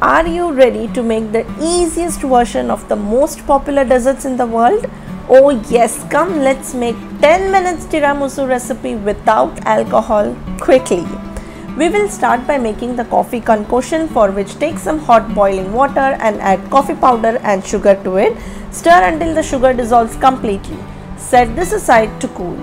Are you ready to make the easiest version of the most popular desserts in the world? Oh yes, come let's make 10 minutes tiramisu recipe without alcohol quickly. We will start by making the coffee concoction, for which take some hot boiling water and add coffee powder and sugar to it. Stir until the sugar dissolves completely. Set this aside to cool.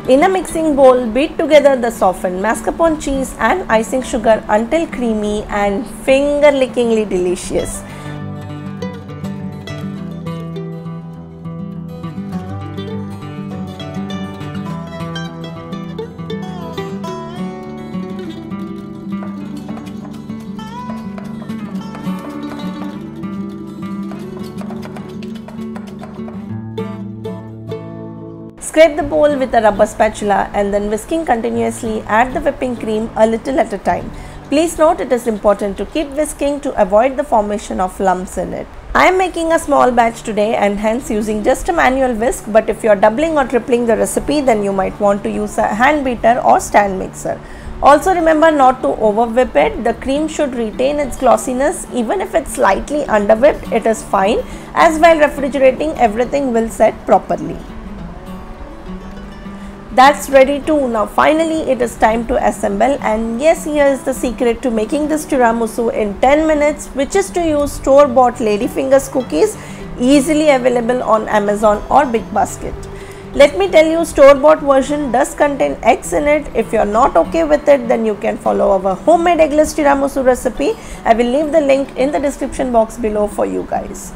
In a mixing bowl, beat together the softened mascarpone cheese and icing sugar until creamy and finger-lickingly delicious. Scrape the bowl with a rubber spatula and then whisking continuously, add the whipping cream a little at a time. Please note, it is important to keep whisking to avoid the formation of lumps in it. I am making a small batch today and hence using just a manual whisk, but if you are doubling or tripling the recipe, then you might want to use a hand beater or stand mixer. Also remember not to over whip it. The cream should retain its glossiness. Even if it's slightly under whipped, it is fine, as while refrigerating everything will set properly. That's ready too. Now finally it is time to assemble, and yes, here is the secret to making this tiramisu in 10 minutes, which is to use store-bought ladyfingers cookies easily available on Amazon or Big Basket. Let me tell you, store-bought version does contain eggs in it. If you are not okay with it, then you can follow our homemade eggless tiramisu recipe. I will leave the link in the description box below for you guys.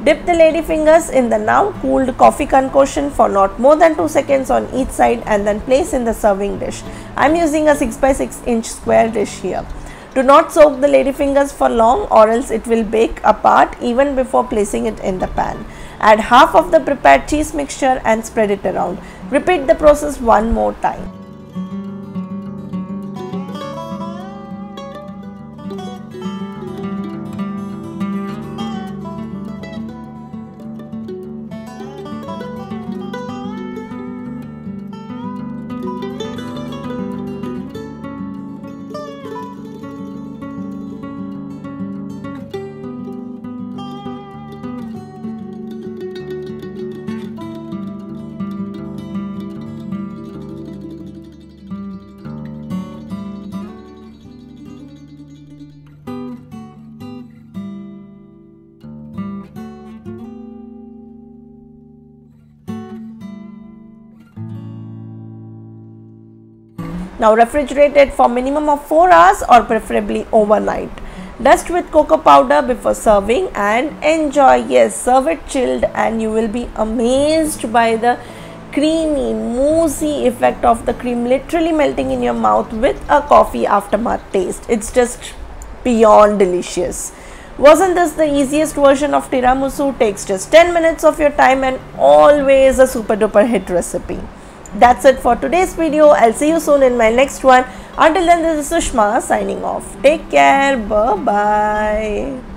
Dip the ladyfingers in the now cooled coffee concoction for not more than 2 seconds on each side and then place in the serving dish. I am using a 6 by 6 inch square dish here. Do not soak the ladyfingers for long, or else it will bake apart even before placing it in the pan. Add half of the prepared cheese mixture and spread it around. Repeat the process one more time. Now refrigerate it for minimum of 4 hours or preferably overnight. Dust with cocoa powder before serving and enjoy. Yes, serve it chilled and you will be amazed by the creamy, moussey effect of the cream literally melting in your mouth with a coffee aftermath taste. It's just beyond delicious. Wasn't this the easiest version of tiramisu? Takes just 10 minutes of your time and always a super duper hit recipe. That's it for today's video. I'll see you soon in my next one. Until then, this is Sushma signing off. Take care. Bye bye.